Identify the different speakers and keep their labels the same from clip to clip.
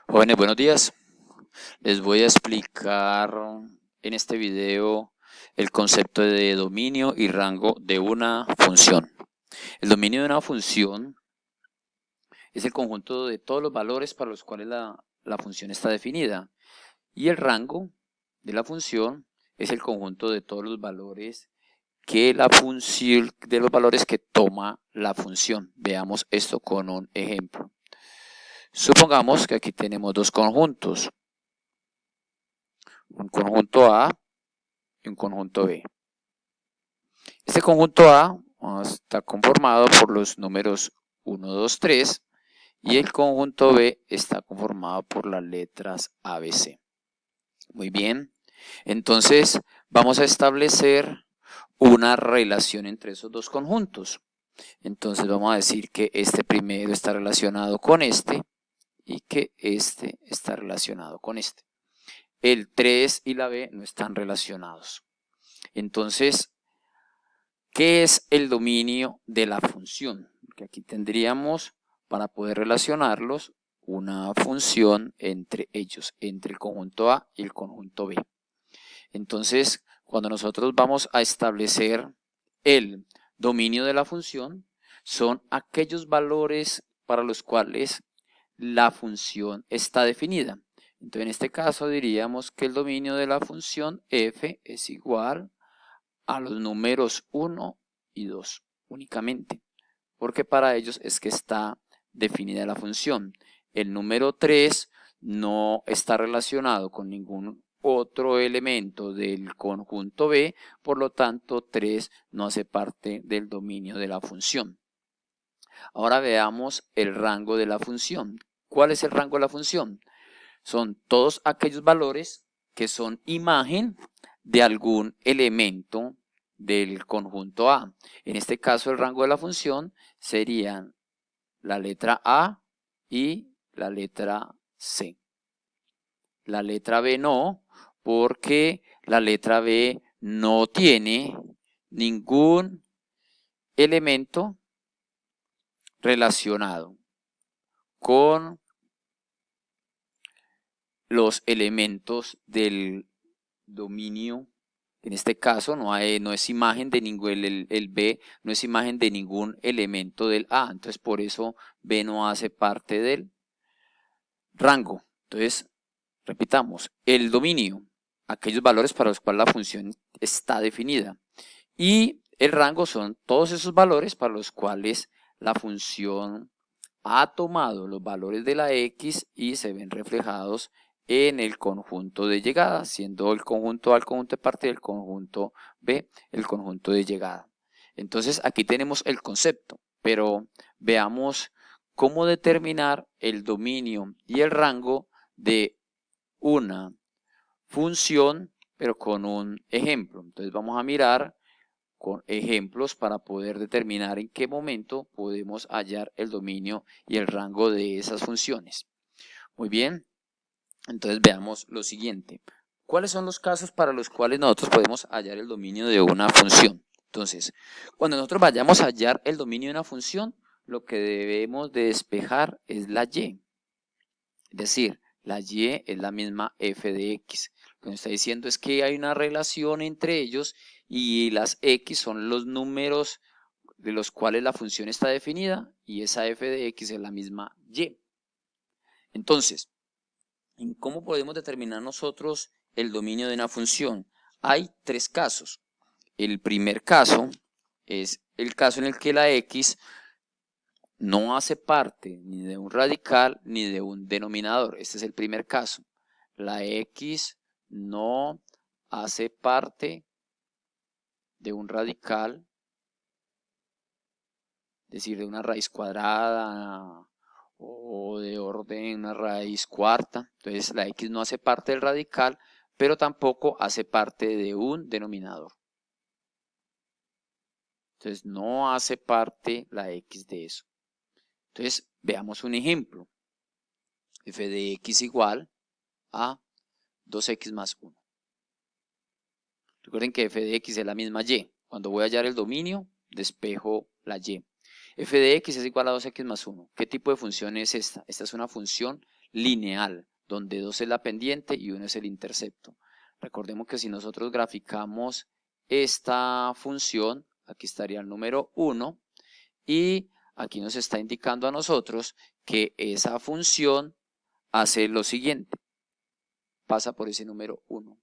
Speaker 1: Jóvenes, buenos días. Les voy a explicar en este video el concepto de dominio y rango de una función. El dominio de una función es el conjunto de todos los valores para los cuales la función está definida. Y el rango de la función es el conjunto de todos los valores que toma la función. Veamos esto con un ejemplo. Supongamos que aquí tenemos dos conjuntos. Un conjunto A y un conjunto B. Este conjunto A está conformado por los números 1, 2, 3 y el conjunto B está conformado por las letras ABC. Muy bien, entonces vamos a establecer una relación entre esos dos conjuntos. Entonces vamos a decir que este primero está relacionado con este y que este está relacionado con este. El 3 y la B no están relacionados. Entonces, ¿qué es el dominio de la función? Porque aquí tendríamos, para poder relacionarlos, una función entre ellos, entre el conjunto A y el conjunto B. Entonces, cuando nosotros vamos a establecer el dominio de la función, son aquellos valores para los cuales la función está definida. Entonces, en este caso diríamos que el dominio de la función f es igual a los números 1 y 2 únicamente, porque para ellos es que está definida la función. El número 3 no está relacionado con ningún otro elemento del conjunto B, por lo tanto 3 no hace parte del dominio de la función. Ahora veamos el rango de la función. ¿Cuál es el rango de la función? Son todos aquellos valores que son imagen de algún elemento del conjunto A. En este caso el rango de la función serían la letra A y la letra C. La letra B no, porque la letra B no tiene ningún elemento relacionado con los elementos del dominio. En este caso no es imagen de ningún, el B no es imagen de ningún elemento del A, entonces por eso B no hace parte del rango. Entonces, repitamos, el dominio, aquellos valores para los cuales la función está definida, y el rango son todos esos valores para los cuales la función ha tomado los valores de la X y se ven reflejados en el conjunto de llegada, siendo el conjunto A el conjunto de partida y el conjunto B el conjunto de llegada. Entonces aquí tenemos el concepto, pero veamos cómo determinar el dominio y el rango de una función, pero con un ejemplo. Entonces vamos a mirar con ejemplos para poder determinar en qué momento podemos hallar el dominio y el rango de esas funciones. Muy bien, entonces veamos lo siguiente. ¿Cuáles son los casos para los cuales nosotros podemos hallar el dominio de una función? Entonces, cuando nosotros vayamos a hallar el dominio de una función, lo que debemos de despejar es la y. Es decir, la y es la misma f de x. Lo que nos está diciendo es que hay una relación entre ellos y las x son los números de los cuales la función está definida y esa f de x es la misma y. Entonces, ¿cómo podemos determinar nosotros el dominio de una función? Hay tres casos. El primer caso es el caso en el que la x no hace parte ni de un radical ni de un denominador. Este es el primer caso. La x no hace parte de un radical, es decir, de una raíz cuadrada o de orden una raíz cuarta. Entonces la x no hace parte del radical, pero tampoco hace parte de un denominador. Entonces no hace parte la x de eso. Entonces veamos un ejemplo. F de x igual a 2x más 1. Recuerden que f de x es la misma y. Cuando voy a hallar el dominio, despejo la y. F de x es igual a 2x más 1. ¿Qué tipo de función es esta? Esta es una función lineal, donde 2 es la pendiente y 1 es el intercepto. Recordemos que si nosotros graficamos esta función, aquí estaría el número 1 y aquí nos está indicando a nosotros que esa función hace lo siguiente, pasa por ese número 1,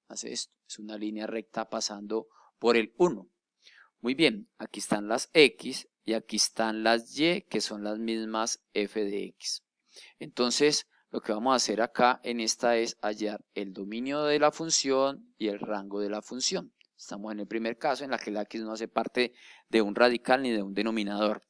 Speaker 1: hace esto, es una línea recta pasando por el 1. Muy bien, aquí están las X y aquí están las Y, que son las mismas f de X. Entonces, lo que vamos a hacer acá en esta es hallar el dominio de la función y el rango de la función. Estamos en el primer caso en la que la X no hace parte de un radical ni de un denominador.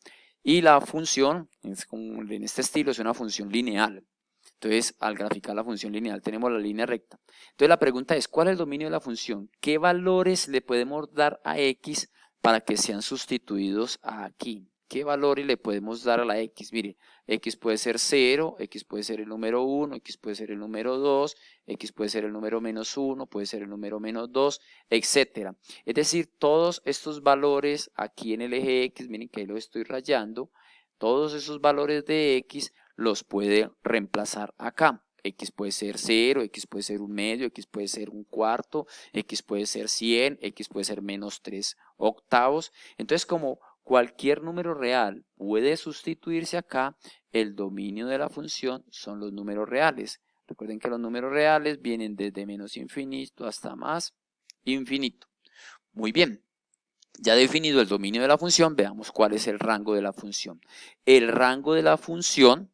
Speaker 1: Y la función, en este estilo, es una función lineal. Entonces, al graficar la función lineal tenemos la línea recta. Entonces, la pregunta es, ¿cuál es el dominio de la función? ¿Qué valores le podemos dar a X para que sean sustituidos aquí? ¿Qué valores le podemos dar a la X? Mire, X puede ser 0, X puede ser el número 1, X puede ser el número 2, X puede ser el número menos 1, puede ser el número menos 2, etc. Es decir, todos estos valores aquí en el eje X, miren que ahí lo estoy rayando, todos esos valores de X los puede reemplazar acá. X puede ser 0, X puede ser un medio, X puede ser un cuarto, X puede ser 100, X puede ser menos 3 octavos. Entonces, como cualquier número real puede sustituirse acá, el dominio de la función son los números reales. Recuerden que los números reales vienen desde menos infinito hasta más infinito. Muy bien. Ya definido el dominio de la función, veamos cuál es el rango de la función. El rango de la función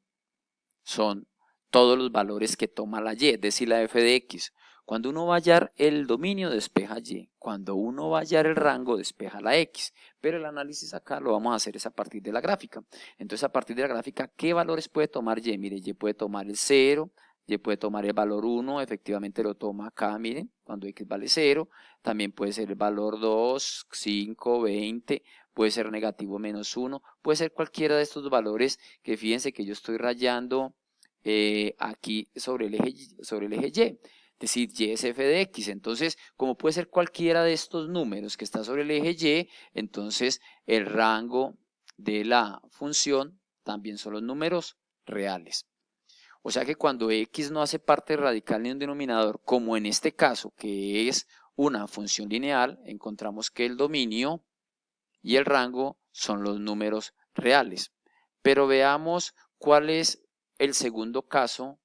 Speaker 1: son todos los valores que toma la y, es decir, la f de x. Cuando uno va a hallar el dominio, despeja y. Cuando uno va a hallar el rango, despeja la x. Pero el análisis acá lo vamos a hacer es a partir de la gráfica. Entonces, a partir de la gráfica, ¿qué valores puede tomar y? Mire, y puede tomar el 0, y puede tomar el valor 1, efectivamente lo toma acá, miren, cuando x vale 0. También puede ser el valor 2, 5, 20, puede ser negativo menos 1, puede ser cualquiera de estos valores que fíjense que yo estoy rayando aquí sobre el eje Y. Es decir, y es f de x. Entonces, como puede ser cualquiera de estos números que está sobre el eje Y, entonces el rango de la función también son los números reales. O sea que cuando x no hace parte radical ni un denominador, como en este caso, que es una función lineal, encontramos que el dominio y el rango son los números reales. Pero veamos cuál es el segundo caso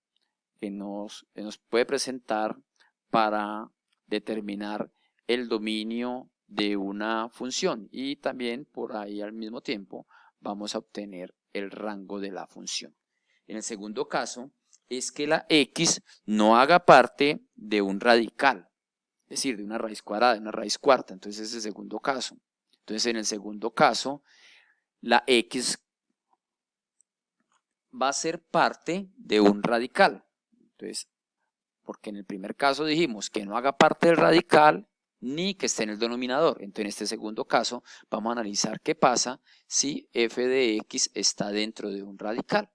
Speaker 1: que nos puede presentar para determinar el dominio de una función y también por ahí al mismo tiempo vamos a obtener el rango de la función. En el segundo caso es que la x no haga parte de un radical, es decir, de una raíz cuadrada, de una raíz cuarta. Entonces es el segundo caso. Entonces en el segundo caso la x va a ser parte de un radical. Entonces, porque en el primer caso dijimos que no haga parte del radical ni que esté en el denominador. Entonces, en este segundo caso, vamos a analizar qué pasa si f de x está dentro de un radical,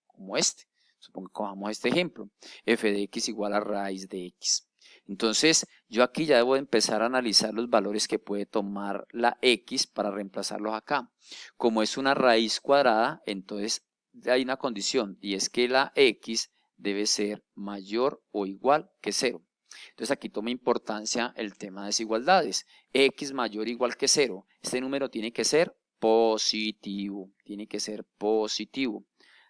Speaker 1: como este. Supongo que cojamos este ejemplo. F de x igual a raíz de x. Entonces, yo aquí ya debo empezar a analizar los valores que puede tomar la x para reemplazarlos acá. Como es una raíz cuadrada, entonces hay una condición y es que la x debe ser mayor o igual que 0. Entonces aquí toma importancia el tema de desigualdades. X mayor o igual que 0. Este número tiene que ser positivo. Tiene que ser positivo.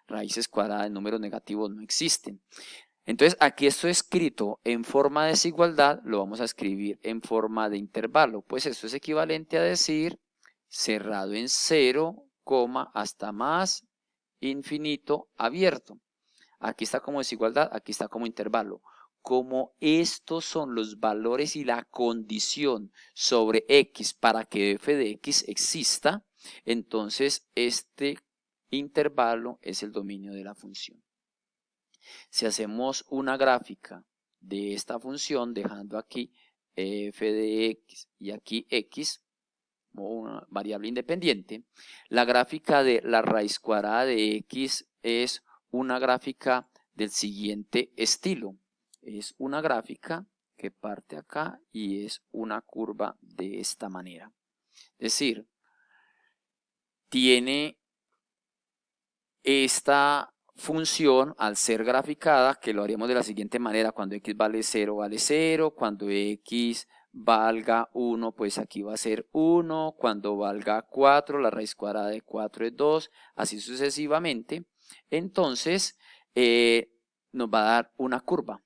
Speaker 1: Raíces cuadradas de números negativos no existen. Entonces aquí esto escrito en forma de desigualdad lo vamos a escribir en forma de intervalo. Pues esto es equivalente a decir cerrado en 0, hasta más infinito abierto. Aquí está como desigualdad, aquí está como intervalo. Como estos son los valores y la condición sobre x para que f de x exista, entonces este intervalo es el dominio de la función. Si hacemos una gráfica de esta función, dejando aquí f de x y aquí x, como una variable independiente, la gráfica de la raíz cuadrada de x es una gráfica del siguiente estilo. Es una gráfica que parte acá y es una curva de esta manera. Es decir, tiene esta función, al ser graficada, que lo haríamos de la siguiente manera: cuando x vale 0, cuando x valga 1, pues aquí va a ser 1, cuando valga 4, la raíz cuadrada de 4 es 2, así sucesivamente. Entonces nos va a dar una curva.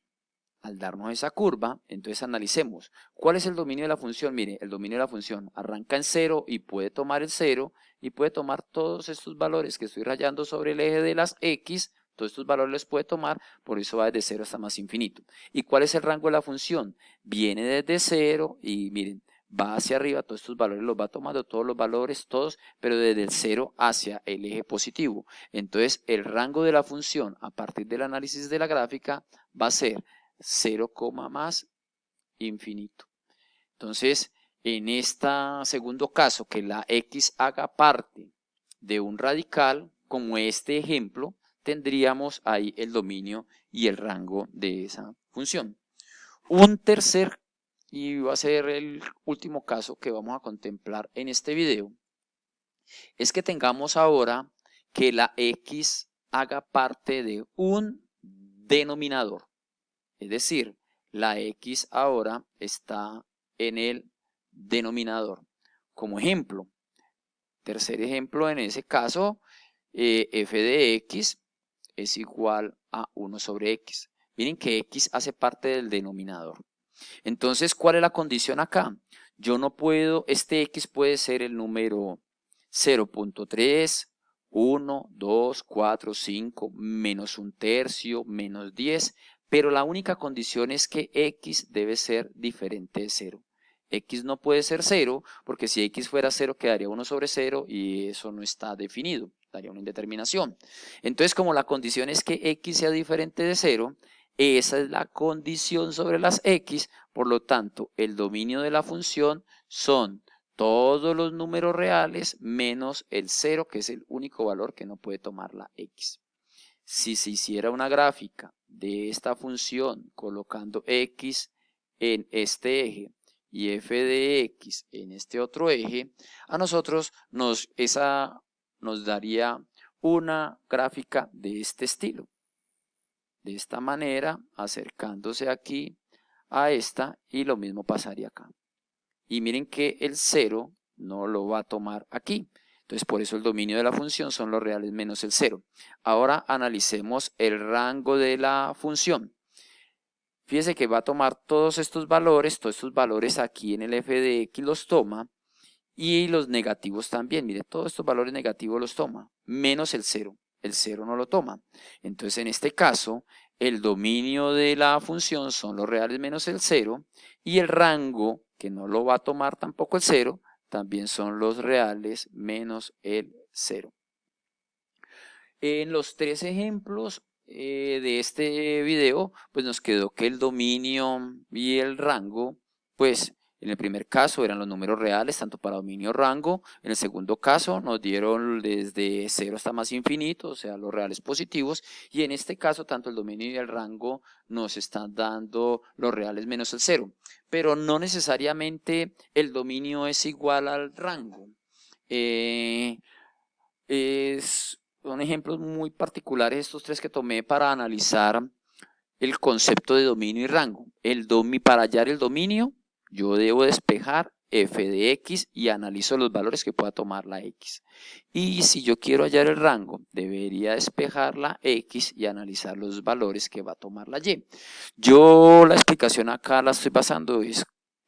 Speaker 1: Al darnos esa curva, entonces analicemos cuál es el dominio de la función. Mire, el dominio de la función arranca en 0 y puede tomar el 0 y puede tomar todos estos valores que estoy rayando sobre el eje de las x. Todos estos valores los puede tomar, por eso va desde 0 hasta más infinito. ¿Y cuál es el rango de la función? Viene desde 0 y miren, va hacia arriba, todos estos valores los va tomando, todos los valores, todos, pero desde el 0 hacia el eje positivo. Entonces el rango de la función a partir del análisis de la gráfica va a ser 0, más infinito. Entonces, en este segundo caso, que la x haga parte de un radical, como este ejemplo, tendríamos ahí el dominio y el rango de esa función. Un tercer, y va a ser el último caso que vamos a contemplar en este video, es que tengamos ahora que la x haga parte de un denominador. Es decir, la x ahora está en el denominador. Como ejemplo, tercer ejemplo en ese caso, f de x es igual a 1 sobre x. Miren que x hace parte del denominador. Entonces, ¿cuál es la condición acá? Yo no puedo, este x puede ser el número 0.3, 1, 2, 4, 5, menos un tercio, menos 10, pero la única condición es que x debe ser diferente de 0. X no puede ser 0, porque si x fuera 0 quedaría 1 sobre 0 y eso no está definido, daría una indeterminación. Entonces, como la condición es que x sea diferente de 0, esa es la condición sobre las x, por lo tanto, el dominio de la función son todos los números reales menos el 0, que es el único valor que no puede tomar la x. Si se hiciera una gráfica de esta función colocando x en este eje y f de x en este otro eje, a nosotros nos daría una gráfica de este estilo. De esta manera, acercándose aquí a esta, y lo mismo pasaría acá. Y miren que el 0 no lo va a tomar aquí. Entonces, por eso el dominio de la función son los reales menos el 0. Ahora analicemos el rango de la función. Fíjese que va a tomar todos estos valores aquí en el f de x los toma, y los negativos también. Mire, todos estos valores negativos los toma, menos el 0. El 0 no lo toma. Entonces, en este caso, el dominio de la función son los reales menos el 0, y el rango, que no lo va a tomar tampoco el 0, también son los reales menos el 0. En los tres ejemplos de este video, pues nos quedó que el dominio y el rango, pues en el primer caso eran los números reales, tanto para dominio y rango. En el segundo caso nos dieron desde 0 hasta más infinito, o sea, los reales positivos. Y en este caso, tanto el dominio y el rango nos están dando los reales menos el 0. Pero no necesariamente el dominio es igual al rango. Son ejemplos muy particulares estos tres que tomé para analizar el concepto de dominio y rango. Para hallar el dominio, yo debo despejar f de x y analizo los valores que pueda tomar la x. Y si yo quiero hallar el rango, debería despejar la x y analizar los valores que va a tomar la y. Yo la explicación acá la estoy basando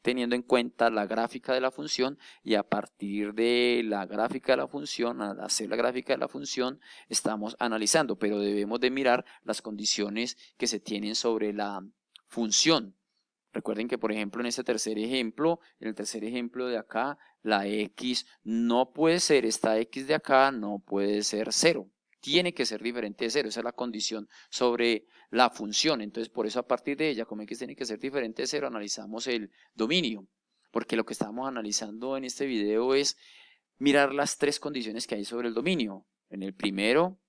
Speaker 1: teniendo en cuenta la gráfica de la función, y a partir de la gráfica de la función, al hacer la gráfica de la función, estamos analizando, pero debemos de mirar las condiciones que se tienen sobre la función. Recuerden que, por ejemplo, en este tercer ejemplo, en el tercer ejemplo de acá, la x no puede ser, esta x de acá no puede ser 0. Tiene que ser diferente de 0, esa es la condición sobre la función. Entonces, por eso a partir de ella, como x tiene que ser diferente de 0, analizamos el dominio. Porque lo que estamos analizando en este video es mirar las tres condiciones que hay sobre el dominio. En el primero,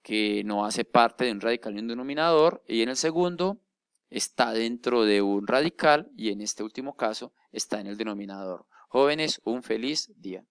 Speaker 1: que no hace parte de un radical ni un denominador, y en el segundo, está dentro de un radical, y en este último caso, está en el denominador. Jóvenes, un feliz día.